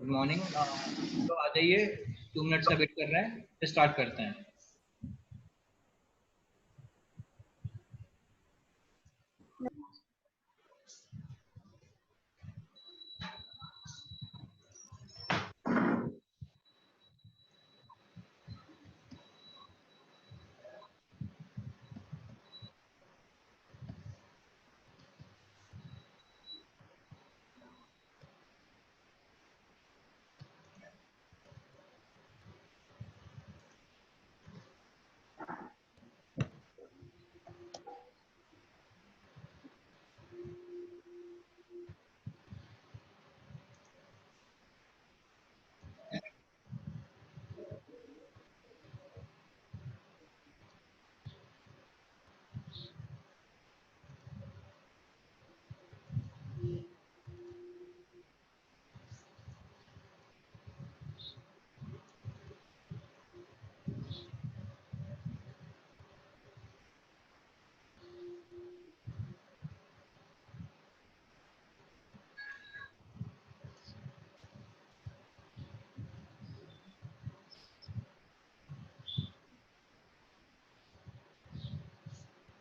Good morning. तो आ जाइए, 2 minutes का वेट कर रहे हैं, फिर स्टार्ट करते हैं।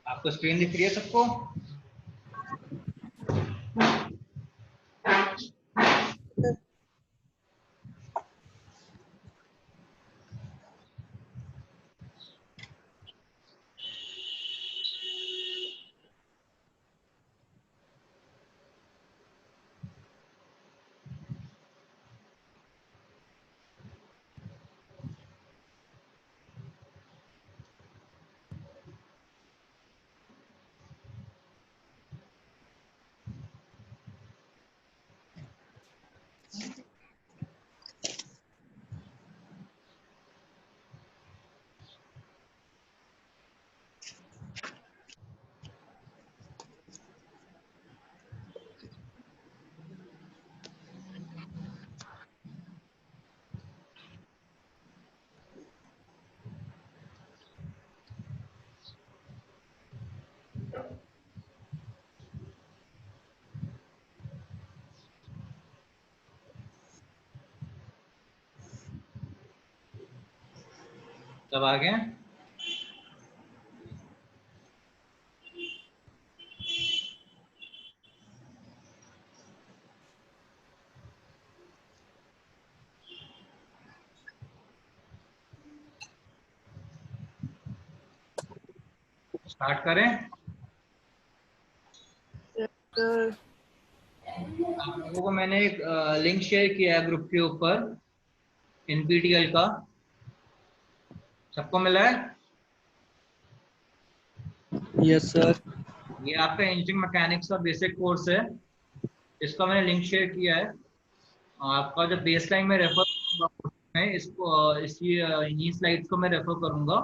आपको स्क्रीन दिख रही है सबको? सब आ गए? स्टार्ट करें? आप लोगों को मैंने एक लिंक शेयर किया है ग्रुप के ऊपर, NPTEL का। सबको मिला है? Yes sir. ये आपका इंजीनियरिंग मैकेनिक्स का बेसिक कोर्स है, इसका मैंने लिंक शेयर किया है। आपका जो बेस लाइन में रेफर करूंगा, मैं इसको इन्हीं स्लाइड्स को मैं रेफर करूंगा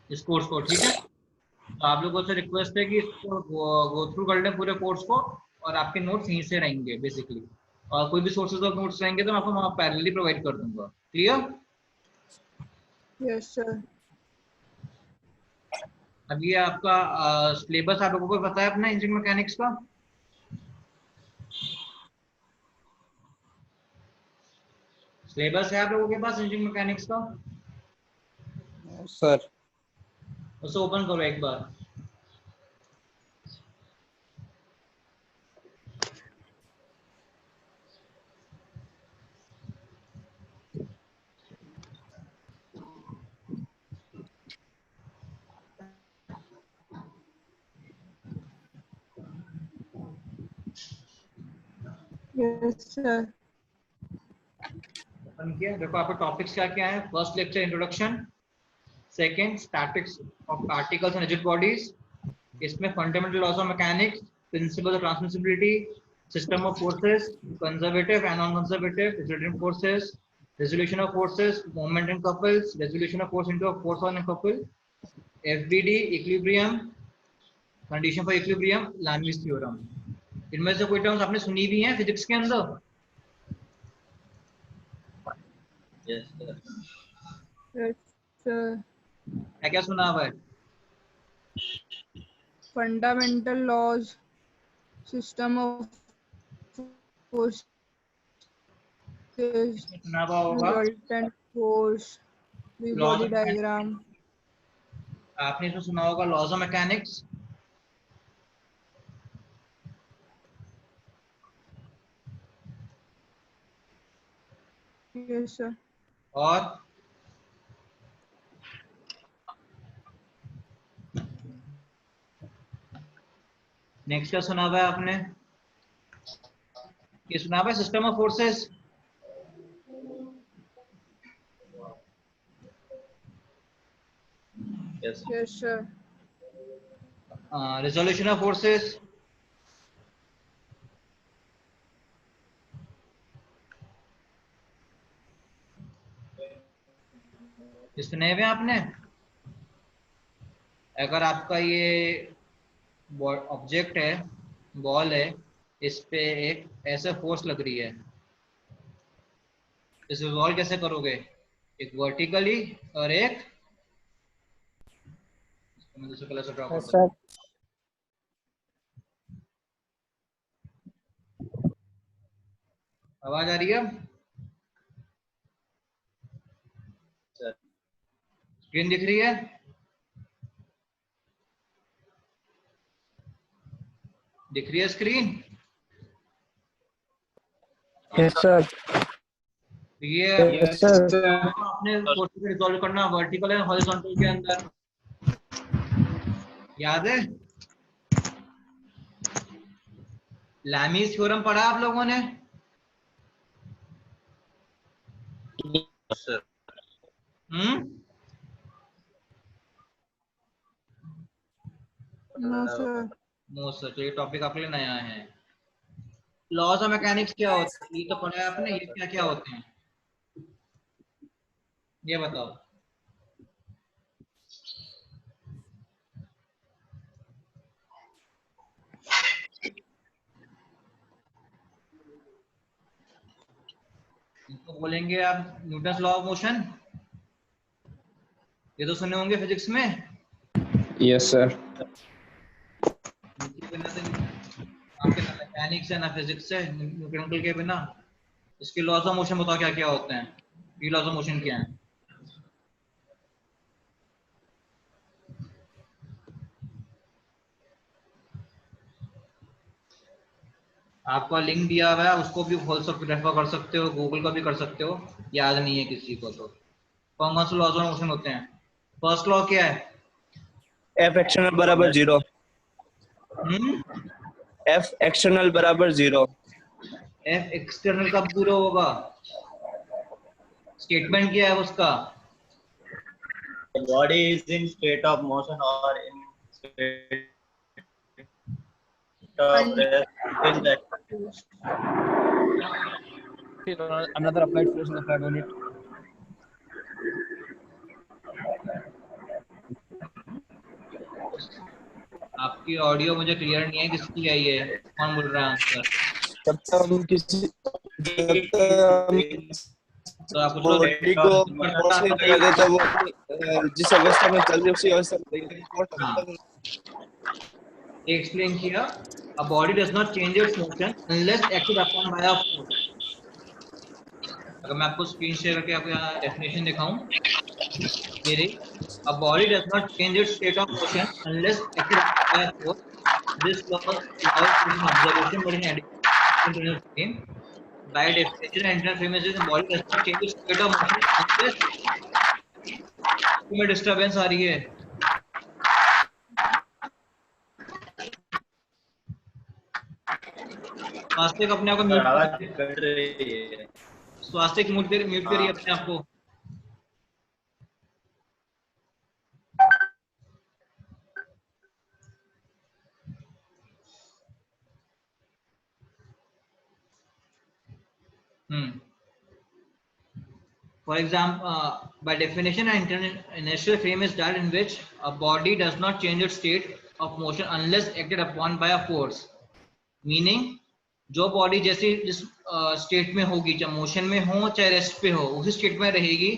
इस कोर्स को, ठीक है? तो आप लोगों से रिक्वेस्ट है कि इसको गो थ्रू कर लें पूरे कोर्स को, और आपके नोट्स यहीं से रहेंगे बेसिकली। और कोई भी सोर्सेज ऑफ नोट्स रहेंगे तो मैं आपको वहाँ पैरेलली प्रोवाइड कर दूंगा। क्लियर? Yes sir. अब ये आपका सिलेबस आप लोगों को पता है अपना इंजीनियरिंग मैकेनिक्स का? सिलेबस है आप लोगों के पास इंजीनियरिंग मैकेनिक्स का? सर उसे ओपन करो एक बार। Yes sir. ओपन किया? देखो आपके टॉपिक्स क्या क्या है। First lecture introduction, second statics of particles and rigid bodies, इसमें fundamental laws of mechanics, principles of transmissibility, system of forces, conservative and non conservative resultant forces, resolution of forces, moment and couples, resolution of force into a force on a couple, FBD, equilibrium, condition for equilibrium, Lami's theorem। इनमें से कोई terms आपने सुनी भी हैं physics के अंदर? Yes sir. क्या क्या सुना हुआ है? Fundamental laws, system of force Yes. सुना हुआ होगा Resultant force. The laws body of, diagram. आपने इसमें सुना होगा laws of mechanics. Yes, sir. और नेक्स्ट क्या सुना हुआ है आपने? ये सुना हुआ है system of forces. Yes, sir. Resolution of forces. ये सुने हुए हैं आपने? अगर आपका ये ऑब्जेक्ट है, बॉल है, इस पे एक ऐसे फोर्स लग रही है, इसे रिजॉल्व कैसे करोगे? एक वर्टिकली और एक, मैं दूसरे कलर से ड्रॉ कर Yes, दूं। sir. आवाज आ रही है? स्क्रीन दिख रही है? दिख रही है स्क्रीन? Yes, sir. ये Yes, sir. आपने फोर्स को रिजॉल्व करना वर्टिकल एंड हॉरिजॉन्टल के अंदर, याद है? लैमीज थ्योरम पढ़ा आप लोगों ने? No, sir. नो सर, तो ये टॉपिक आपके लिए नया है। लॉज ऑफ मैकेनिक्स क्या होता है? ये तो पढ़ा है आपने, ये क्या क्या होते हैं ये बताओ। इनको बोलेंगे आप न्यूटन्स लॉ ऑफ मोशन। ये तो सुने होंगे फिजिक्स में। Yes, sir. इनके बिना तो आपके ना मैकेनिक्स है ना फिजिक्स है, न्यूटन के बिना। इसके लॉज ऑफ मोशन बताओ क्या क्या होते हैं? ये लॉज ऑफ मोशन क्या है? आपको लिंक दिया हुआ है, उसको भी खोल सकते, रेफर कर सकते हो, गूगल का भी कर सकते हो, याद नहीं है किसी को तो। कौन कौन से लॉज ऑफ मोशन होते हैं? फर्स्ट लॉ क्या है? F external बराबर 0. F external बराबर 0. एफ एक्सटर्नल कब जीरो होगा? स्टेटमेंट क्या है उसका? The body is in state of motion or in state of rest in that. Another applied force is applied on it. आपकी ऑडियो मुझे क्लियर नहीं है, किसकी आई है? कौन बोल रहा है आंसर? जब तक हम किसी तो आप कुछ बॉडी को फोर्स नहीं लगा देता, वो जिस अवस्था में चल रही है उसी अवस्था में एक्सप्लेन किया। A body does not change its motion unless acted upon by a force. अगर मैं आपको स्क्रीन शेयर करके आपको यहाँ डेफिनेशन दिखाऊं, मेरी A body does not change its state of motion unless acted upon by a force. This law allows observation but in internal frame. By definition, internal frame is the body does not change its state of motion unless में disturbance आ रही है। स्वास्थ्य अपने आप को mute, आवाज cut रही है। स्वास्थ्य की म्यूट करिए अपने आप को। For example, by definition, an inertial frame is that in which a body does not change its state of motion unless acted upon by a force. Meaning, जो बॉडी जैसी जिस स्टेट में होगी, चाहे मोशन में हो चाहे रेस्ट पे हो, उसी स्टेट में रहेगी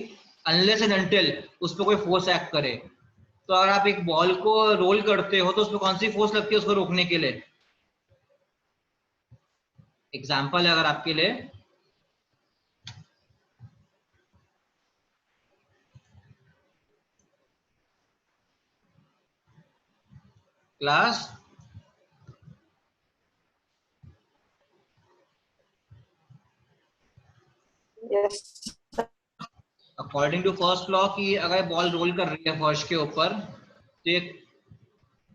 अनलेस एंड अनटिल उस पर कोई फोर्स एक्ट करे। तो अगर आप एक बॉल को रोल करते हो तो उस पर कौन सी फोर्स लगती है उसको रोकने के लिए? एग्जाम्पल है अगर आपके लिए, class Yes. According to first law कि अगर बॉल रोल कर रही है फर्श के ऊपर तो ये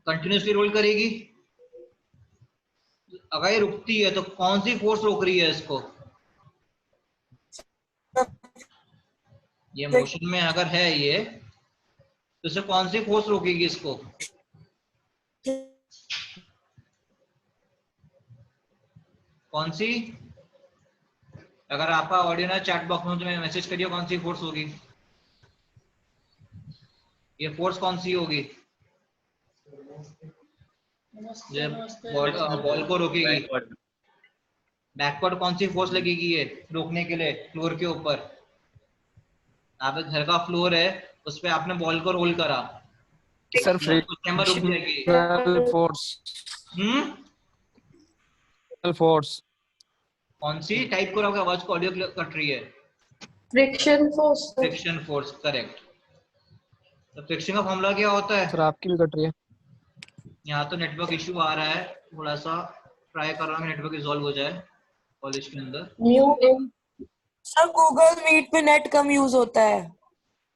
कंटिन्यूसली रोल करेगी। अगर ये रुकती है तो कौन सी फोर्स रोक रही है इसको? ये मोशन में अगर है ये तो इसे कौन सी फोर्स रोकेगी इसको? कौन सी? अगर आपका ऑडियो ना चैट बॉक्स में तुम्हें मैसेज करिए कौन सी फोर्स होगी? ये फोर्स कौन सी होगी जो बॉल को रोकेगी? बैकवर्ड कौन सी फोर्स लगेगी ये रोकने के लिए फ्लोर के ऊपर? आप घर का फ्लोर है उस पे आपने बॉल को रोल करा, सर चैम्बर रुक जाएगी। फोर्स कौन सी टाइप करो? आपकी आवाज को ऑडियो कट रही है। Friction force. Friction force, correct. तो फ्रिक्शन का फॉर्मूला क्या होता है? सर आपकी भी कट रही है। यहाँ तो नेटवर्क इशू आ रहा है, थोड़ा सा ट्राई कर रहा हूँ नेटवर्क रिजॉल्व हो जाए कॉलेज के अंदर। Mu n. Sir Google Meet पे नेट कम यूज होता है,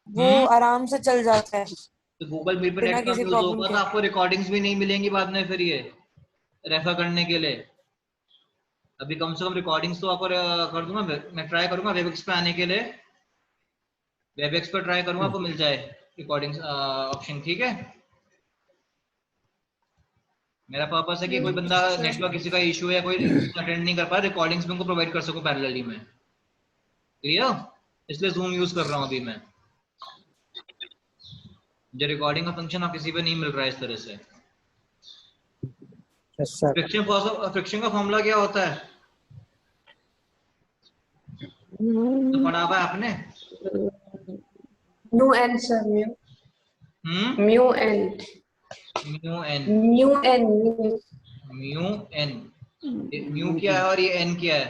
वो आराम से चल जाता है तो गूगल मीट पे बिना नेट कम किसी यूज प्रॉब्लम होगा के। तो आपको रिकॉर्डिंग्स भी नहीं मिलेंगी बाद में फिर ये रेफर करने के लिए। अभी कम से कम रिकॉर्डिंग्स तो आपको कर दूंगा, मैं ट्राई करूंगा वेबएक्स पे आने के लिए। वेबएक्स पे ट्राई करूंगा आपको मिल जाए रिकॉर्डिंग्स ऑप्शन, ठीक है? मेरा पर्पस है कि कोई बंदा नेटवर्क किसी का इशू है, कोई अटेंड नहीं कर पा, रिकॉर्डिंग्स में उनको प्रोवाइड कर सकूं पैरेलली में। क्लियर? इसलिए जूम यूज कर रहा हूं अभी मैं। जो रिकॉर्डिंग का फंक्शन आप किसी पे नहीं मिल रहा है इस तरह से। फ्रिक्शन का फॉर्मूला क्या होता है? तो पढ़ा हुआ है आपने? Mu n sir, mu. Mu n. Mu n. Mu n. Mu. Mu n. Mu क्या है और ये एन क्या है?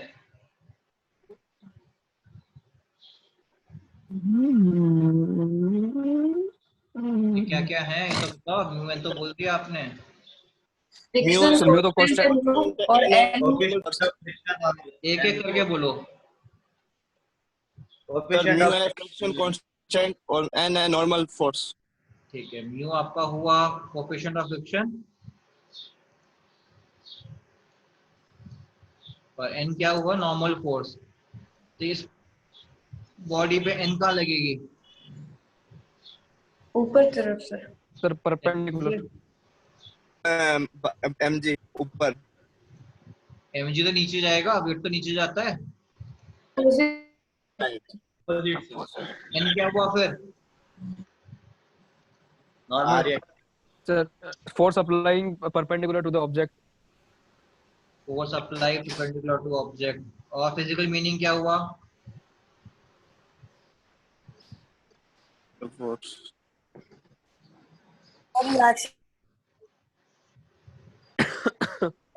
ये क्या क्या है ये तो बताओ। म्यू एन तो बोल दिया आपने। Friction सर, mu तो constant constant- है, mu और n. एक एक करके बोलो। म्यू है फ्रिक्शन कांस्टेंट और एन है नॉर्मल फोर्स। ठीक है, म्यू आपका हुआ कोएफिशिएंट ऑफ फ्रिक्शन और एन क्या हुआ? Normal force. तो इस बॉडी पे एन कहाँ लगेगी? ऊपर तरफ सर। Sir perpendicular. एमजी ऊपर। एमजी तो नीचे जाएगा, वेट तो नीचे जाता है। एन क्या हुआ फिर? Normal sir force applying perpendicular to the object. Force apply perpendicular to object. और फिजिकल मीनिंग क्या हुआ? Force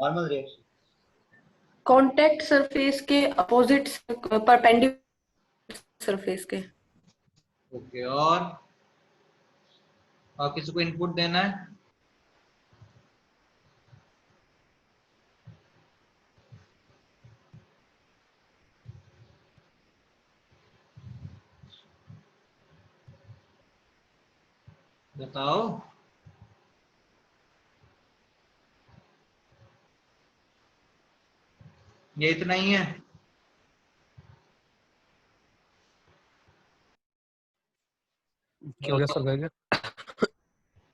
normal reaction. Contact surface के अपोजिट परपेंडिकुलर सरफेस के। ओके, और किसी को इनपुट देना है? बताओ। ये इतना ही है? क्या हो गया सर? गए क्या?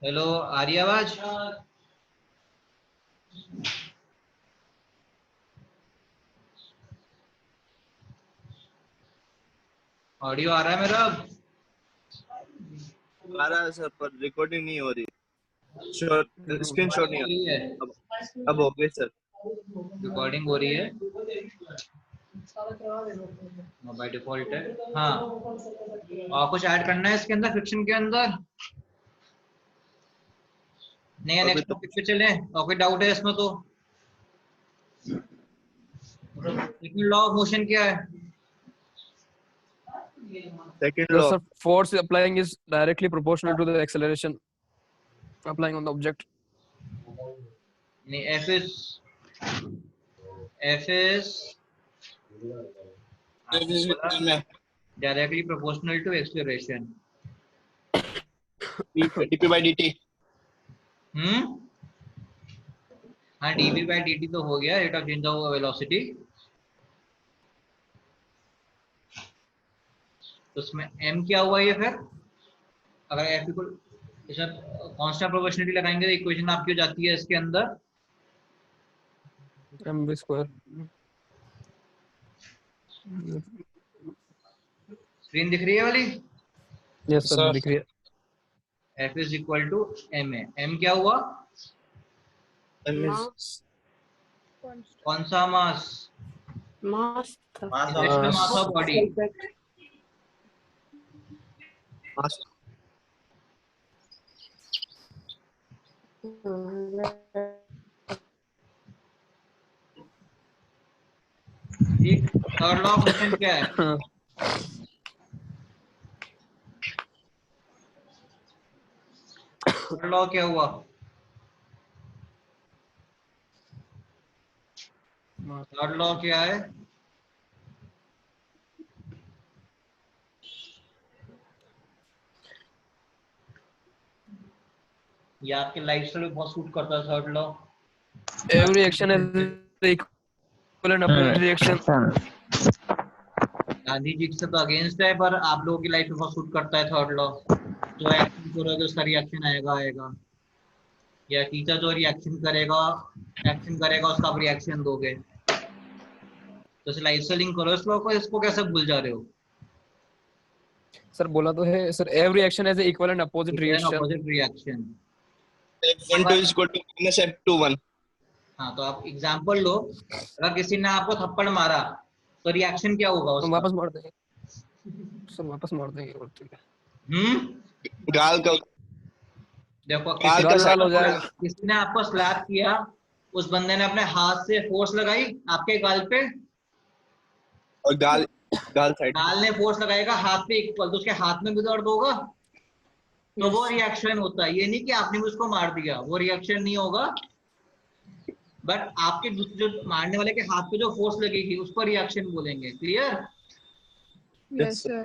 हेलो, आ रही है आवाज? ऑडियो आ रहा है मेरा? आ रहा है सर पर रिकॉर्डिंग नहीं हो रही। स्क्रीनशॉट नहीं आ रही है? अब हो गई सर। रिकॉर्डिंग हो रही है बाय डिफॉल्ट है। हाँ, और कुछ ऐड करना है इसके अंदर फ्रिक्शन के अंदर? नहीं, नेक्स्ट टॉपिक पे चले। और कोई डाउट है इसमें? तो सेकंड लॉ ऑफ मोशन क्या है? Second law sir force applying is directly proportional to the acceleration applying on the object. नहीं, F is directly proportional to acceleration. dp by dt. हाँ, dv by dt तो हो गया, rate of change of velocity. तो उसमें m क्या हुआ ये फिर? अगर f इक्वल कांस्टेंट प्रोपोर्शनलिटी लगाएंगे तो इक्वेशन आपकी हो जाती है इसके अंदर mv square। स्क्रीन दिख रही है वाली? यस सर, दिख रही है। F is equal to ma। m क्या हुआ? कौन सा मास? Mass. Mass of body. ठीक, थर्ड लॉ ऑफ मोशन क्या है? थर्ड लॉ क्या हुआ? थर्ड लॉ क्या है? ये आपके लाइफस्टाइल में बहुत सूट करता है third law. Every action is equivalent opposite reaction. Gandhi ji से तो अगेंस्ट है, पर आप लोगों की लाइफ में बहुत सूट करता है थर्ड लॉ। जो एक्शन करोगे उसका रिएक्शन आएगा, या टीचर जो रिएक्शन करेगा उसका आप रिएक्शन दोगे। तो लाइफ से लिंक करो इस लॉ को, इसको कैसे भूल जा रहे हो? सर बोला तो है sir, every action has equivalent opposite reaction. Opposite reaction. F12 is equal to minus F21. हाँ, तो आप एग्जांपल लो। अगर किसी ने आपको थप्पड़ मारा तो रिएक्शन क्या होगा उसका? वापस मार देंगे सर, वापस मार देंगे और ठीक है। गाल का देखो, गाल का गाल हो जाएगा। किसी ने आपको स्लैप किया, उस बंदे ने अपने हाथ से फोर्स लगाई आपके गाल पे, और गाल साइड गाल ने फोर्स लगाएगा हाथ पे इक्वल, तो उसके हाथ में भी दर्द होगा। तो वो रिएक्शन होता है। ये नहीं कि आपने भी उसको मार दिया, वो रिएक्शन नहीं होगा। बट आपके जो मारने वाले के हाथ पे जो फोर्स लगेगी उसको रिएक्शन बोलेंगे। क्लियर? Yes, sir.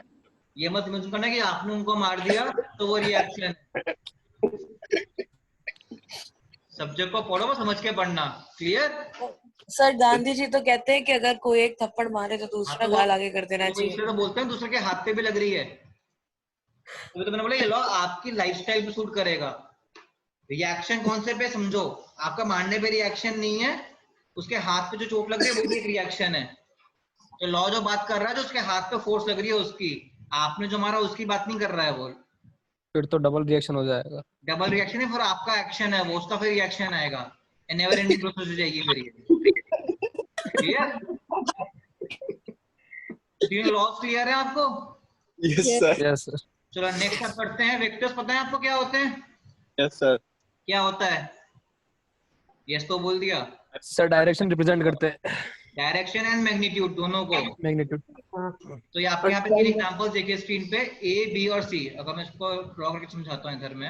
ये मत समझ करना कि आपने उनको मार दिया तो वो रिएक्शन। सब्जेक्ट को पढ़ो, समझ के पढ़ना। क्लियर? सर गांधी जी तो कहते हैं कि अगर कोई एक थप्पड़ मारे तो दूसरा गाल आगे कर देना चाहिए। इसलिए तो बोलते हैं दूसरे के हाथ पे भी लग रही है। तो मैंने बोला ये लॉ आपकी लाइफस्टाइल पे सूट करेगा। रिएक्शन कौन से पे समझो, आपका मारने पे रिएक्शन नहीं है, उसके हाथ पे जो चोट लग रही है वो भी एक रिएक्शन है। तो लॉ जो बात कर रहा है, जो उसके हाथ पे फोर्स लग रही है उसकी, आपने जो मारा उसकी बात नहीं कर रहा है वो। फिर तो डबल रिएक्शन हो जाएगा। डबल रिएक्शन है, फिर आपका एक्शन है वो, उसका फिर रिएक्शन आएगा। नेवर एंडिंग प्रोसेस हो जाएगी फिर ये। क्लियर? तीन लॉस क्लियर है आपको? Yes sir. Yes sir. चलो नेक्स्ट आप करते हैं। वेक्टर्स पता है आपको क्या होते हैं? Yes sir. क्या होता है? यस तो बोल दिया। सर डायरेक्शन रिप्रेजेंट करते हैं, डायरेक्शन एंड मैग्नीट्यूड दोनों को। मैग्नीट्यूड। तो ये आपके यहाँ पे तीन एग्जांपल्स देखिए स्क्रीन पे, ए, बी और सी। अगर मैं इसको ड्रॉ करके समझाता हूँ इधर में।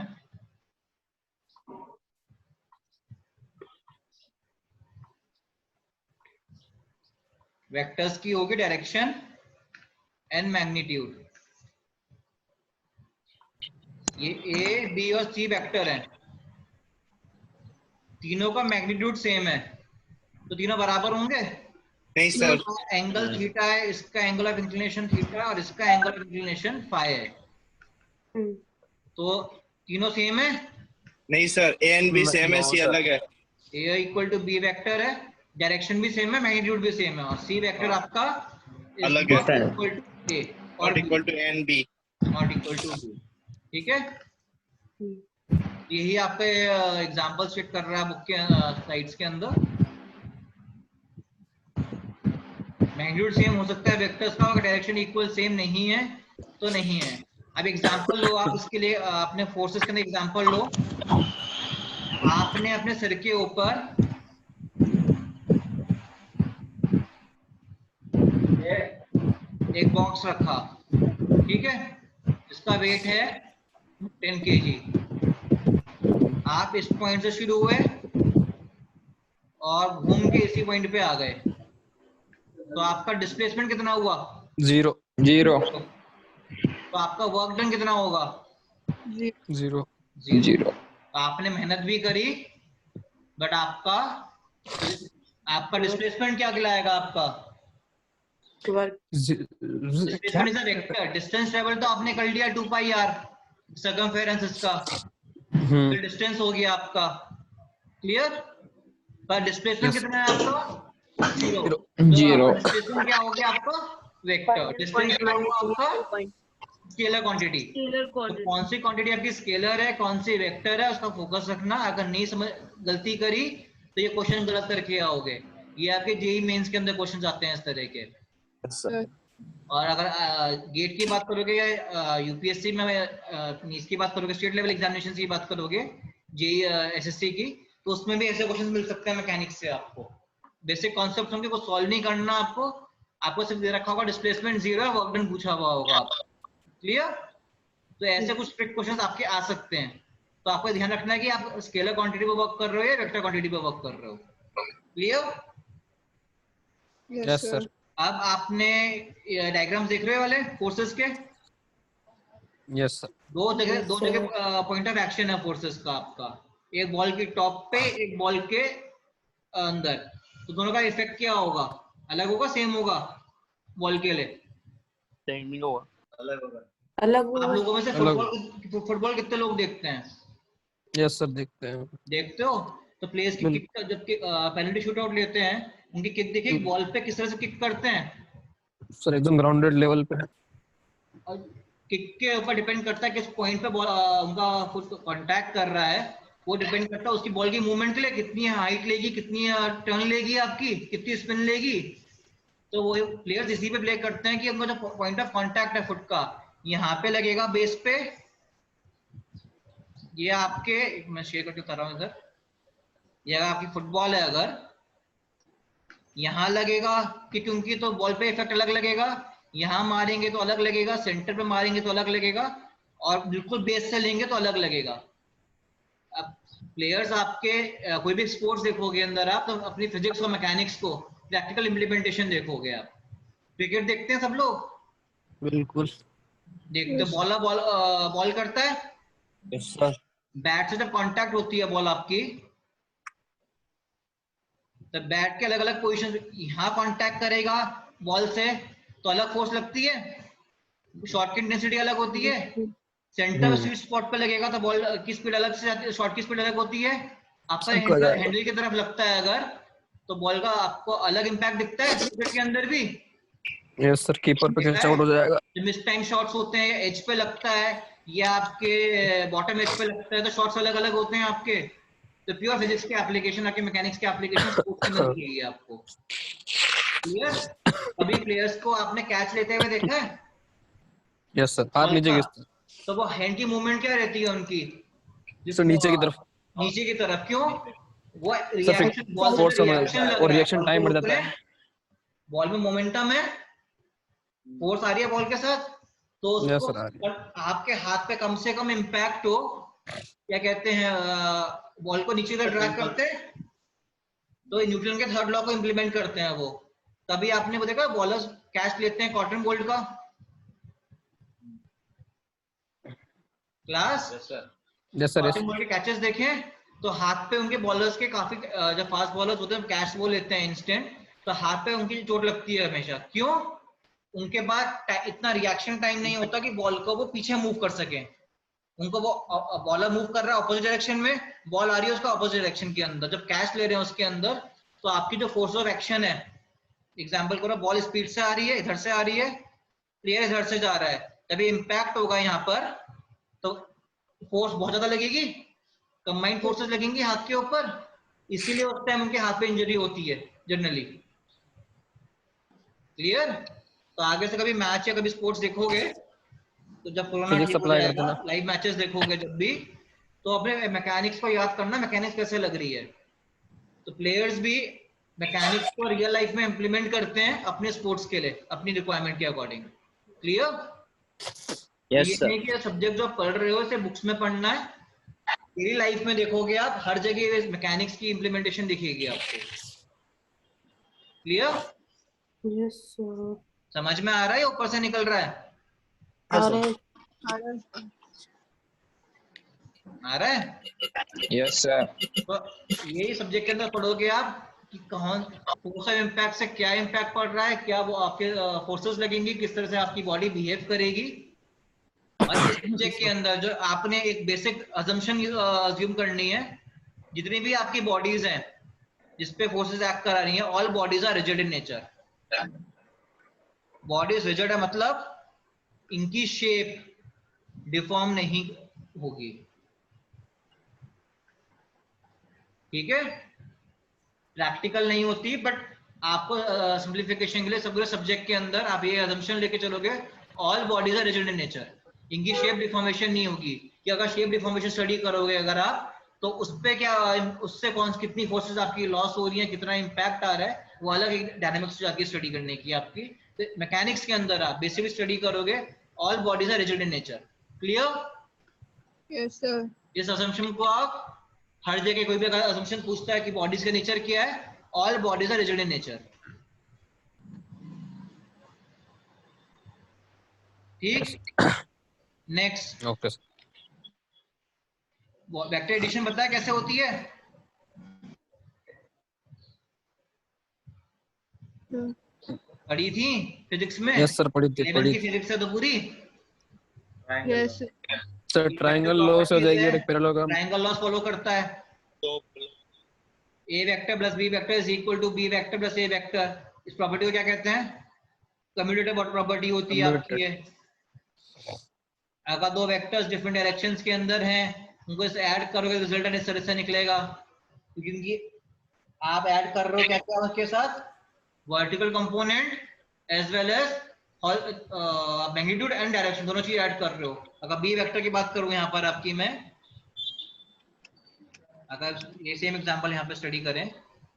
वेक्टर्स की होगी डायरेक्शन एंड मैग्नीट्यूड। ये ए, बी और सी वेक्टर हैं, तीनों का मैग्नीट्यूड सेम है, तो तीनों बराबर होंगे? नहीं सर। एंगल थीटा है, इसका एंगल ऑफ इंक्लिनेशन थीटा और इसका एंगल ऑफ इंक्लिनेशन फाई है, तो तीनों सेम है? नहीं sir, A and B same है, सी अलग है। ए इक्वल टू बी वेक्टर है, डायरेक्शन भी सेम है, मैग्नीट्यूड भी सेम है, और सी वेक्टर आपका अलग है, इक्वल टू ए और equal to a and b, not equal to b. ठीक है, यही आपके एग्जांपल सेट कर रहा है बुक के स्लाइड्स के अंदर। मैग्नीट्यूड सेम हो सकता है वेक्टर्स का, अगर डायरेक्शन इक्वल सेम नहीं है तो नहीं है। अब एग्जांपल लो आप इसके लिए, अपने फोर्सेस के अंदर एग्जांपल लो। आपने अपने सिर के ऊपर एक बॉक्स रखा, ठीक है, इसका वेट है 10 kg। आप इस पॉइंट से शुरू हुए और घूम के इसी पॉइंट पे आ गए, तो आपका डिस्प्लेसमेंट कितना हुआ? 0 तो आपका वर्क डन कितना होगा? 0 0। आपने मेहनत भी करी, बट आपका डिस्प्लेसमेंट क्या कहलाएगा? आपका work displacement is a vector. Distance travel तो आपने कर लिया 2 पाई आर सर्कमफेरेंस इसका, फिर डिस्टेंस हो गया आपका, क्लियर। पर डिस्प्लेसमेंट कितना है आपका? 0। तो डिस्प्लेसमेंट क्या हो गया आपका? वेक्टर। डिस्टेंस क्या हुआ आपका? Scalar quantity. तो कौन सी क्वांटिटी आपकी स्केलर है, कौन सी वेक्टर है, उसका फोकस रखना। अगर नहीं समझ, गलती करी तो ये क्वेश्चन गलत करके आओगे। ये आपके जेई मेंस के अंदर क्वेश्चन आते हैं इस तरह के। Yes, sir. और अगर गेट की बात करोगे या यूपीएससी में इसकी बात करोगे, स्टेट लेवल एग्जामिनेशन की बात करोगे, जेई एसएससी की, तो उसमें भी ऐसे क्वेश्चन मिल सकते हैं मैकेनिक्स से। आपको बेसिक कॉन्सेप्ट होंगे वो सॉल्व नहीं करना, आपको सिर्फ दे रखा होगा डिस्प्लेसमेंट 0 है, वर्क डन पूछा हुआ होगा। क्लियर। तो ऐसे कुछ ट्रिक क्वेश्चंस आपके आ सकते हैं, तो आपको ध्यान रखना है कि आप स्केलर क्वांटिटी पे वर्क कर रहे हो या वेक्टर क्वांटिटी पे वर्क कर रहे हो। क्लियर। Yes sir. अब आपने डायग्राम देख रहे हो वाले फोर्सेस के? Yes sir. दो जगह पॉइंट ऑफ एक्शन है फोर्सेस का आपका, एक बॉल के टॉप पे, एक बॉल के अंदर। तो दोनों का इफेक्ट क्या होगा? अलग होगा, सेम होगा? बॉल के लिए अलग होगा। आप लोगों में से फुटबॉल कितने लोग देखते हैं? यस सर, देखते हैं। देखते हो? तो प्लेयर्स की किक, जब पेनल्टी शूट आउट लेते हैं, उनकी किक देखिए, बॉल पे किस तरह से किक करते हैं सर, एकदम ग्राउंडेड लेवल पे। और किक के ऊपर डिपेंड करता है किस पॉइंट पे बॉल उनका फुट कांटेक्ट कर रहा है, वो डिपेंड करता है उसकी बॉल की मूवमेंट के लिए, कितनी हाइट लेगी, कितनी टर्न लेगी, आपकी कितनी स्पिन लेगी। तो वो प्लेयर्स इसी पे प्ले करते हैं कि उनका जो पॉइंट ऑफ कांटेक्ट है फुट का, यहाँ पे लगेगा बेस पे। ये आपके, मैं शेयर करके बता रहा हूँ इधर, ये अगर आपकी फुटबॉल है, अगर यहाँ लगेगा कि क्योंकि तो बॉल पे इफेक्ट अलग लगेगा, यहाँ मारेंगे तो अलग लगेगा, सेंटर पे मारेंगे तो अलग लगेगा, और बिल्कुल बेस से लेंगे तो अलग लगेगा। अब प्लेयर्स आपके कोई भी स्पोर्ट्स देखोगे अंदर आप, तो अपनी फिजिक्स और मैकेनिक्स को प्रैक्टिकल इम्प्लीमेंटेशन देखोगे आप। क्रिकेट देखते हैं सब लोग? बिल्कुल देखते। बॉल करता है, Yes, sir. बैट से जब कांटेक्ट होती है बॉल आपकी, तो बैट के अलग अलग पोजीशन, यहाँ कांटेक्ट करेगा बॉल से तो अलग फोर्स लगती है, शॉट की इंटेंसिटी अलग होती है। सेंटर स्वीट स्पॉट पे लगेगा तो बॉल की स्पीड अलग से जाती है, शॉट की स्पीड अलग होती है। आपका हैंडल की तरफ लगता है अगर, तो बॉल का आपको अलग इंपैक्ट दिखता है क्रिकेट के अंदर भी। यस सर, कीपर पे कैच आउट हो जाएगा। जो मिस टाइम शॉट्स होते हैं, एज पे लगता है या आपके बॉटम एज पे लगता है, तो शॉट्स अलग अलग होते हैं आपके। तो प्योर फिजिक्स के एप्लीकेशन, आपके मैकेनिक्स के एप्लीकेशन स्पोर्ट्स के अंदर दिखेगी आपको। क्लियर। अभी प्लेयर्स को आपने कैच लेते हुए देखा है? यस सर, हाथ नीचे गिरता है। तो वो हैंड की मूवमेंट क्या रहती है उनकी? सर नीचे की तरफ। नीचे की तरफ। क्यों? वो सर रिएक्शन, बॉल से फोर्स रिएक्शन लग और रहा है, रिएक्शन टाइम बढ़ जाता है। बॉल में मोमेंटम है, फोर्स आ रही है बॉल के साथ, तो उसको आपके हाथ पे कम से कम इम्पैक्ट हो, क्या कहते हैं, बॉल को नीचे तक ड्रैग करते हैं, तो न्यूटन के थर्ड लॉ को इंप्लीमेंट करते हैं वो। तभी आपने वो देखा बॉलर्स कैच लेते हैं कॉटन बोल्ट का क्लास। कॉटन बोल्ट के कैचेस देखें तो हाथ पे उनके बॉलर्स के काफी, जब फास्ट बॉलर्स होते हैं कैच वो लेते हैं इंस्टेंट, तो हाथ पे उनकी चोट लगती है हमेशा। क्यों? उनके बाद इतना रिएक्शन टाइम नहीं होता कि बॉल को वो पीछे मूव कर सके। उनको वो बॉलर मूव कर रहा है ऑपोजिट डायरेक्शन में, बॉल आ रही है उसका ऑपोजिट डायरेक्शन के अंदर, जब कैच ले रहे हैं उसके अंदर, तो आपकी जो फोर्स ऑफ एक्शन है, एग्जांपल करो, बॉल स्पीड से आ रही है, इधर से आ रही है, प्लेयर इधर से जा रहा है, जब ये इम्पैक्ट होगा यहाँ पर तो फोर्स बहुत ज्यादा लगेगी, कंबाइंड फोर्सेस लगेंगी हाथ के ऊपर, इसीलिए उस टाइम उनके हाथ पे इंजरी होती है जनरली। क्लियर। तो आगे से कभी मैच या कभी स्पोर्ट्स देखोगे, तो जब कोरोना ठीक हो जाएगा, लाइव मैचेस देखोगे जब भी, तो अपने मैकेनिक्स को याद करना, मैकेनिक्स कैसे लग रही है। तो प्लेयर्स भी मैकेनिक्स को रियल लाइफ में इंप्लीमेंट करते हैं अपने स्पोर्ट्स के लिए, अपनी रिक्वायरमेंट के अकॉर्डिंग। क्लियर। यस ये सर। नहीं कि सब्जेक्ट जो पढ़ रहे हो इसे बुक्स में पढ़ना है, डेली लाइफ में देखोगे आप, हर जगह मैकेनिक्स की इम्प्लीमेंटेशन दिखेगी आपको। क्लियर? Yes sir. समझ में आ रहा है या ऊपर से निकल रहा है? हाँ आ सर। रहा है। आ रहा है? Yes sir. तो यही सब्जेक्ट के अंदर पढ़ोगे आप कि कौन फोर्स ऑफ इम्पैक्ट से क्या इम्पैक्ट पड़ रहा है, क्या वो आपके फोर्सेस लगेंगी, किस तरह से आपकी बॉडी बिहेव करेगी। और इस सब्जेक्ट के अंदर जो आपने एक बेसिक अजम्पशन अज्यूम करनी है, जितनी भी आपकी बॉडीज हैं जिसपे फोर्सेस एक्ट करा रही हैं, all bodies are rigid in nature. Bodies rigid है मतलब इनकी शेप डिफॉर्म नहीं होगी। ठीक है? प्रैक्टिकल नहीं होती, बट आपको सिंप्लीफिकेशन के लिए सब सब्जेक्ट के अंदर आप ये अजम्पशन लेके चलोगे, all bodies are rigid in nature, इनकी शेप डिफॉर्मेशन नहीं होगी। कि अगर शेप डिफॉर्मेशन स्टडी करोगे अगर आप, तो उस पे क्या, उससे कितनी फोर्सेस आपकी लॉस हो रही है, कितना इम्पैक्ट आ रहा है, वो अलग एक डायनामिक्स जाके स्टडी करने की आपकी। तो मैकेनिक्स के अंदर आप बेसिकली स्टडी करोगे, all bodies are rigid in nature. Clear? Yes sir. इस असम्पशन को आप हर जगह, कोई भी अगर असम्पशन पूछता है कि बॉडीज का नेचर क्या है, all bodies are rigid in nature. ठीक? Next, okay sir. Vector addition पता है कैसे होती है? पढ़ी थी फिजिक्स में? यस सर, पढ़ी थी 11 की फिजिक्स है तो पूरी। Yes sir. ट्रायंगल लॉ से हो जाएगी और एक पैरेललोग्राम। ट्रायंगल लॉस फॉलो करता है। तो A vector plus B vector is equal to B vector plus A vector. इस प्रॉपर्टी को क्या कहते हैं? कम्यूटेटिव प्रॉपर्टी होती है आपकी ये। अगर दो वेक्टर्स डिफरेंट डायरेक्शंस के अंदर हैं, उनको ऐड करोगे, रिजल्टेंट इस तरह से निकलेगा, क्योंकि आप ऐड कर रहे हो क्या क्या उसके साथ, vertical component as well as magnitude and direction, दोनों चीज ऐड कर रहे हो। अगर बी वेक्टर की बात करूं यहाँ पर आपकी मैं, अगर ये सेम एग्जांपल यहाँ पे स्टडी करें,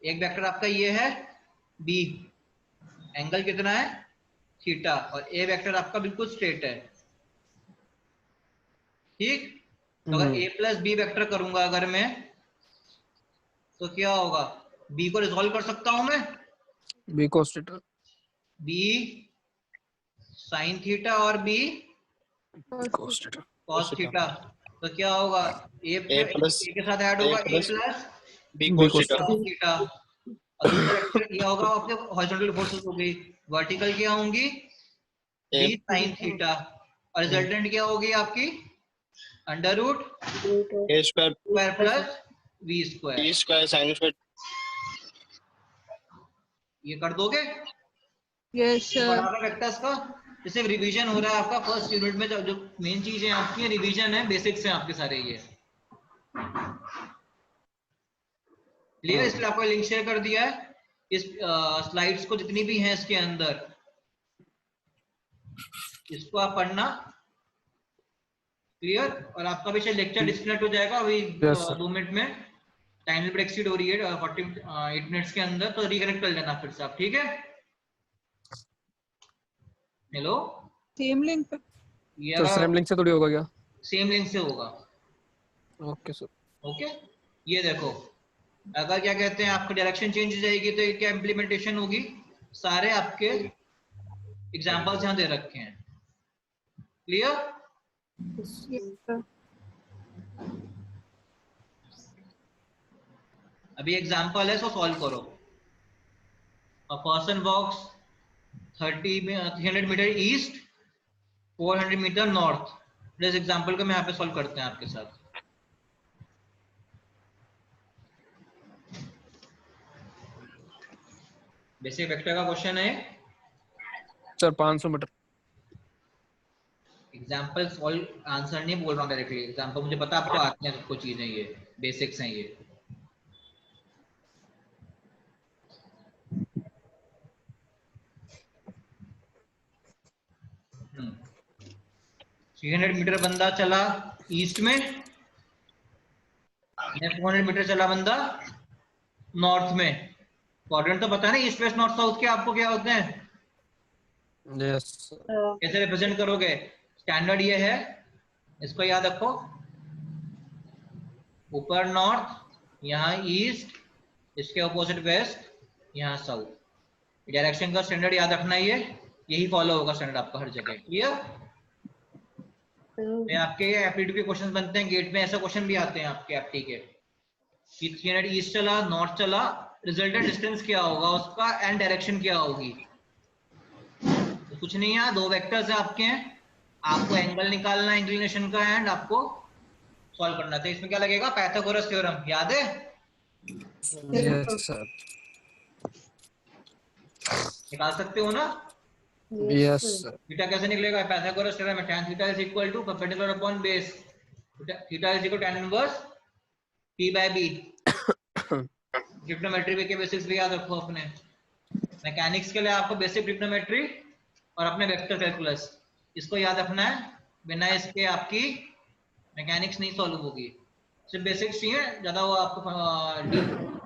एक वेक्टर आपका ये है बी, एंगल कितना है थीटा, और ए वेक्टर आपका बिल्कुल स्ट्रेट है। ठीक? तो अगर ए प्लस बी वेक्टर करूंगा अगर मैं, तो क्या होगा? बी को रिजॉल्व कर सकता हूं मैं, B cos theta, B sine theta और B cos theta. Cos theta. तो क्या होगा? ए प्लस के साथ ऐड होगा A plus B B cos cos theta. cos theta, और दूसरा वेक्टर क्या होगा? आपके हॉरिजॉन्टल फोर्सेस हो गई, वर्टिकल क्या होंगी? बी साइन थीटा, और रिजल्टेंट क्या होगी आपकी? Under root A square square plus V square. B square sine square. ये कर दोगे? यस ये सर। बड़ा वेक्टर्स का जैसे रिवीजन हो रहा है आपका फर्स्ट यूनिट में, जो मेन चीज है आपकी रिवीजन है, बेसिक्स हैं आपके सारे ये। क्लियर? इसलिए आपको लिंक शेयर कर दिया है इस स्लाइड्स को, जितनी भी हैं इसके अंदर, इसको आप पढ़ना। क्लियर? और आपका भी शायद लेक्चर डिस्कनेक्ट हो जाएगा अभी Yes, sir. 2 मिनट में, टाइम लिमिट एक्सीड हो रही है 48 मिनट्स के अंदर, तो रिकनेक्ट कर लेना फिर से आप। ठीक है? हेलो, सेम लिंक पे। ये सर सेम लिंक से थोड़ी होगा क्या? सेम लिंक से होगा। Okay sir. ओके, ये देखो, अगर क्या कहते हैं आपकी डायरेक्शन चेंज हो जाएगी तो ये क्या इम्प्लीमेंटेशन होगी, सारे आपके एग्जांपल्स यहाँ दे रखे हैं। क्लियर? Yes sir. अभी एग्जांपल है, सो सॉल्व करो। A person walks 300 metre east, 400 metre north. इस एग्जांपल को मैं यहाँ पे सॉल्व करते हैं आपके साथ। बेसिक वेक्टर का क्वेश्चन है। Sir 500 metre. Example solve, answer नहीं बोल रहा हूँ डायरेक्टली, एग्जांपल मुझे पता आपको आते हैं, सबको चीजें ये बेसिक्स हैं ये। हम्म, 300 मीटर बंदा चला ईस्ट में, 400 मीटर चला बंदा नॉर्थ में। क्वाड्रेंट तो पता है ना, ईस्ट वेस्ट नॉर्थ साउथ के आपको क्या होते हैं, यस। कैसे रिप्रेजेंट करोगे? स्टैंडर्ड ये है, इसको याद रखो। ऊपर नॉर्थ, यहाँ ईस्ट, इसके ऑपोजिट वेस्ट, यहाँ साउथ। डायरेक्शन का स्टैंडर्ड याद रखना, ये यही फॉलो होगा स्टैंडर्ड आपका हर जगह। क्लियर? सर आपके एप्टीट्यूड के क्वेश्चन बनते हैं गेट में, ऐसे क्वेश्चन भी आते हैं आपके एप्टी के। 300 ईस्ट चला, नॉर्थ चला, रिजल्टेंट डिस्टेंस क्या होगा उसका एंड डायरेक्शन क्या होगी। तो कुछ नहीं है, दो वेक्टर्स है आपके हैं, आपको एंगल निकालना है इंक्लिनेशन का एंड आपको सॉल्व करना है। तो इसमें क्या लगेगा, पाइथागोरस थ्योरम, याद है? Yes sir. निकाल सकते हो ना? Yes sir. थीटा कैसे निकलेगा, पाइथागोरस थ्योरम में tan theta is equal to perpendicular upon base, theta is equal to tan inverse p by b। Trigonometry के बेसिक्स भी याद रखो अपने। मैकेनिक्स के लिए आपको बेसिक ट्रिग्नोमेट्री और अपने वेक्टर कैलकुलस, इसको याद रखना है, बिना इसके आपकी मैकेनिक्स नहीं सॉल्व होगी। सिर्फ बेसिक्स चाहिए, ज्यादा वो आपको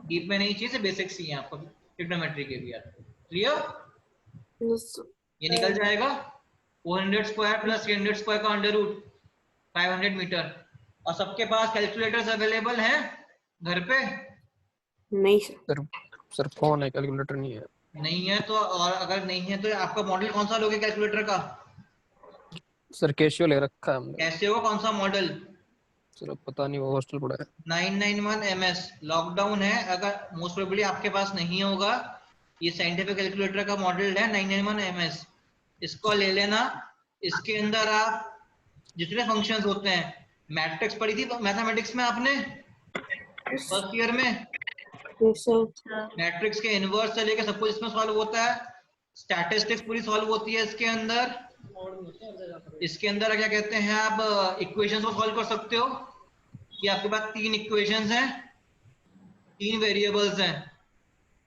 डीप में नहीं चाहिए, सिर्फ बेसिक्स चाहिए आपको ट्रिग्नोमेट्री के भी। क्लियर? Yes sir. ये निकल जाएगा 400 स्क्वायर प्लस 300 स्क्वायर का अंडर रूट 500 मीटर। और सबके पास कैलकुलेटर्स अवेलेबल हैं घर पे? नहीं सर। सर फोन है, कैलकुलेटर नहीं है। नहीं है तो, और अगर नहीं है तो आपका मॉडल कौन सा लोगे कैलकुलेटर का? सर कैशियो ले रखा है हमने। कैसे हो, कौन सा मॉडल? सर अब पता नहीं, वो हॉस्टल पड़ा है। 991 MS। लॉकडाउन है, अगर मोस्ट प्रोबेबली आपके पास नहीं होगा, ये साइंटिफिक कैलकुलेटर का मॉडल है 991 MS। इसको ले लेना। इसके अंदर आप जितने फंक्शंस होते हैं, मैट्रिक्स पढ़ी थी मैथमेटिक्स में आपने फर्स्ट ईयर में, यस सर। मैट्रिक्स के इनवर्स से लेके सब कुछ इसमें सॉल्व होता है। स्टैटिस्टिक्स पूरी सॉल्व होती है इसके अंदर। इसके अंदर क्या कहते हैं, आप इक्वेशंस को सॉल्व कर सकते हो कि आपके पास 3 इक्वेशंस हैं, 3 वेरिएबल्स हैं,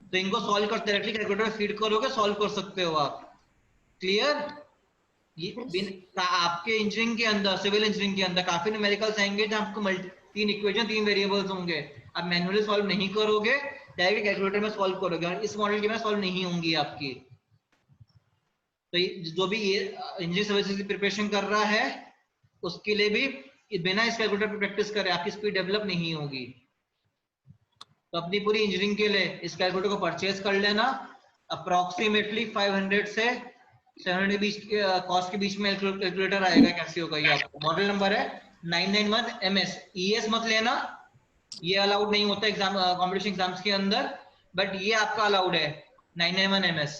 तो इनको सॉल्व कर डायरेक्टली कैलकुलेटर फीड करोगे, सॉल्व कर सकते हो आप। क्लियर? आपके इंजीनियरिंग के अंदर, सिविल इंजीनियरिंग के अंदर काफी न्यूमेरिकल्स आएंगे जहां आपको 3 इक्वेशन 3 वेरिएबल्स होंगे, आप मैन्युअली सॉल्व नहीं करोगे, डायरेक्ट कैलकुलेटर में सॉल्व करोगे, और इस मॉडल के में सॉल्व नहीं होंगी आपकी। तो जो भी ये इंजीनियरिंग सर्विसेज की प्रिपरेशन कर रहा है, उसके लिए भी बिना इस कैलकुलेटर पे प्रैक्टिस करे आपकी स्पीड डेवलप नहीं होगी। तो अपनी पूरी इंजीनियरिंग के लिए इस कैलकुलेटर को परचेज कर लेना। अप्रोक्सीमेटली 500 से 700 के बीच कॉस्ट के बीच में कैलकुलेटर आएगा। कैसे होगा ये, आपको मॉडल नंबर है 991 MS। ES मत लेना, ये अलाउड नहीं होता एग्जाम, कॉम्पिटिशन एग्जाम्स के अंदर, बट ये आपका अलाउड है 991 MS।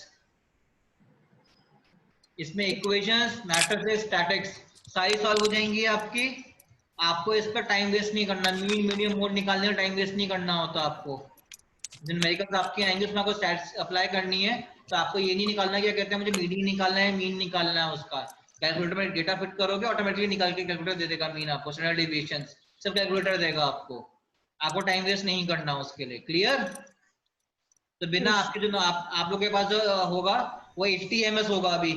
इसमें इक्वेशंस, मैट्रिसेस, स्टैटिक्स सारी सॉल्व हो जाएंगी आपकी। आपको इस पर टाइम वेस्ट नहीं करना, मीन मीडियम मोड निकालने में टाइम वेस्ट नहीं करना होता आपको। न्यूमेरिकल्स आपके आएंगे, उसमें आपको स्टैट्स अप्लाई करनी है, तो आपको ये नहीं निकालना क्या कहते हैं मुझे मीडियन निकालना है, मीन निकालना है उसका। कैलकुलेटर में डेटा फिट करोगे, ऑटोमेटिकली निकाल के कैलकुलेटर दे देगा मीन आपको, स्टैंडर्ड डेविएशंस सब कैलकुलेटर देगा आपको टाइम वेस्ट नहीं करना उसके लिए। क्लियर? तो बिना आपके जो आप लोग के पास जो होगा वो 80 MS होगा अभी,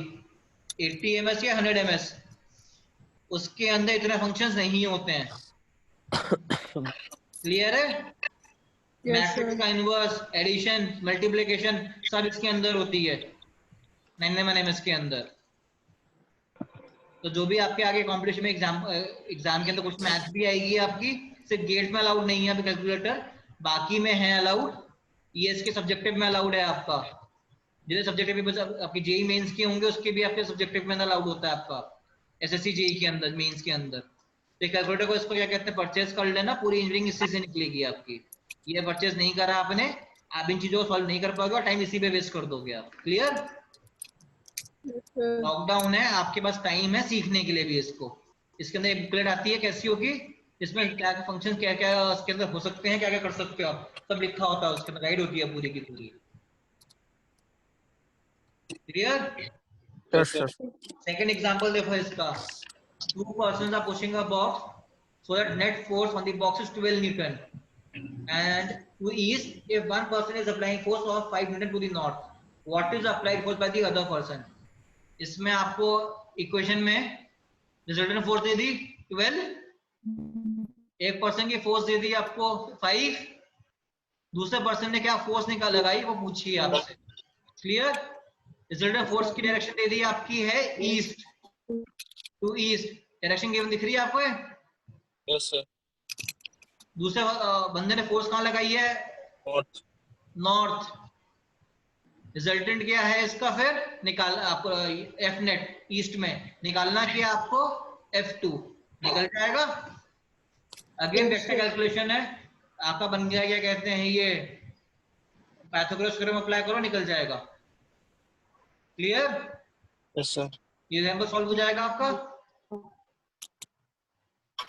80 MS या 100 MS, उसके अंदर इतने फंक्शंस नहीं होते हैं। क्लियर है? मैट्रिक्स का इनवर्स, एडिशन, मल्टीप्लिकेशन सब इसके अंदर होती है 991 MS के अंदर। तो जो भी आपके आगे कॉम्पिटिशन में एग्जाम के अंदर कुछ मैथ्स भी आएगी आपकी, सिर्फ गेट में अलाउड नहीं है अभी कैलकुलेटर, बाकी में है अलाउड। ये इसके सब्जेक्टिव में अलाउड है आपका, जितने सब्जेक्टिव आपकी जेई मेंस के होंगे उसके भी आपके सब्जेक्टिव में अलाउड होता है आपका, SSC जेई के अंदर, मेंस के अंदर। तो कैलकुलेटर को इसको क्या कहते हैं, परचेज कर लेना, पूरी इंजीनियरिंग इसी से निकलेगी आपकी। ये परचेज नहीं करा आपने, आप इन चीजों को सॉल्व नहीं कर पाओगे और टाइम इसी पे वेस्ट कर दोगे आप। क्लियर? लॉकडाउन है, आपके पास टाइम है सीखने के लिए भी इसको। इसके अंदर एक बुकलेट आती है कैसी होगी, इसमें क्या क्या फंक्शन क्या क्या इसके अंदर हो सकते हैं, क्या क्या कर सकते हो आप, सब लिखा होता है उसके अंदर, गाइड होती है पूरी की पूरी। Clear? Yes sir. Second example देखो इसका, 2 persons are pushing a box so that net force on the box is 12 Newton, and to east if one person is applying force of 5 Newton to the north, what is applied force by the other person? इसमें आपको equation में resultant force दे दी 12, एक person की force दे दी आपको 5, दूसरे person ने क्या force निकाल लगाई वो पूछिए आपसे। क्लियर? रिजल्टेंट फोर्स की डायरेक्शन दे दी आपकी है east to east, direction given दिख रही है आपको? Yes sir. दूसरे बंदे ने फोर्स कहाँ लगाई है? नॉर्थ। रिजल्टेंट क्या है इसका? फिर निकाल आपको एफ नेट ईस्ट में निकालना क्या आपको? F2 निकल जाएगा। अगेन वेक्टर कैलकुलेशन है आपका, बन गया क्या कहते हैं ये, पाइथागोरस थ्योरम अप्लाई करो, निकल जाएगा। क्लियर? Yes sir. ये एग्जांपल सॉल्व हो जाएगा आपका।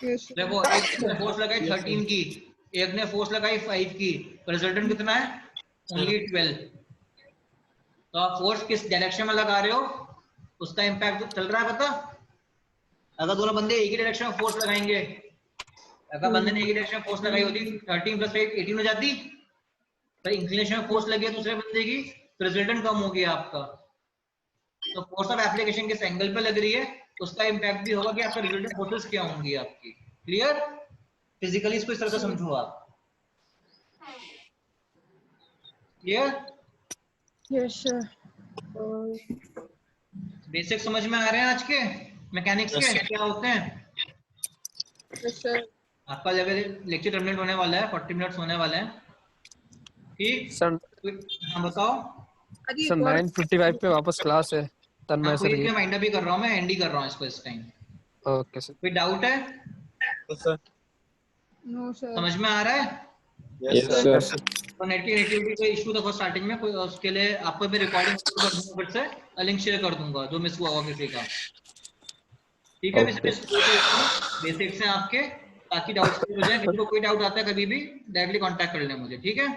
Yes, sir. देखो एक ने फोर्स लगाई 13 की, एक ने फोर्स लगाई 5 की, रिजल्टेंट कितना है? ओनली 12। तो आप फोर्स किस डायरेक्शन में लगा रहे हो उसका इम्पैक्ट चल रहा है पता? अगर दोनों बंदे एक ही डायरेक्शन में फोर्स लगाएंगे, अगर बंदे ने एक ही डायरेक्शन में फोर्स लगाई होती 13 + 8 18 हो जाती, तो इंक्लिनेशन में फोर्स लगी है दूसरे बंदे की, तो रिजल्टेंट कम हो गया आपका। तो फोर्स ऑफ एप्लीकेशन किस एंगल पे लग रही है उसका इम्पैक्ट भी होगा कि आपका रिजल्टेंट फोर्सेस क्या होंगी आपकी। क्लियर? फिजिकली इसको इस तरह से समझो आप। क्लियर? Yes, sir. बेसिक समझ में आ रहे हैं आज के मैकेनिक्स के क्या होते हैं? Yes, sir. आपका लेक्चर टर्मिनेट होने वाला है, 40 मिनट्स होने वाले हैं। ठीक? सर हाँ बताओ। अजी सर 9:55 पे वापस क्लास है तन्मय हाँ, सर कोई की। माइंड अप भी कर रहा हूँ मैं, एंड ही कर रहा हूँ इसको इस टाइम। Okay sir. कोई डाउट है? सर। No, sir. समझ में आ रहा है? Yes sir sir. तो नेट की कनेक्टिविटी का इशू था स्टार्टिंग में, कोई उसके लिए आपको मैं रिकॉर्डिंग कर दूंगा, फिर से लिंक शेयर कर दूंगा जो मिस हुआ होगा किसी का। ठीक है? बेसिक्स हैं आपके, ताकि डाउट्स क्लियर हो जाए। किसी को कोई डाउट आता है कभी भी डायरेक्टली कांटेक्ट कर लें मुझे। ठीक है?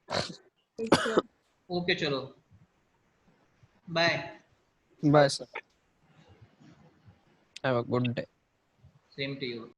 Yes, sir. ओके चलो, bye. Bye sir. Have a good day. Same to you.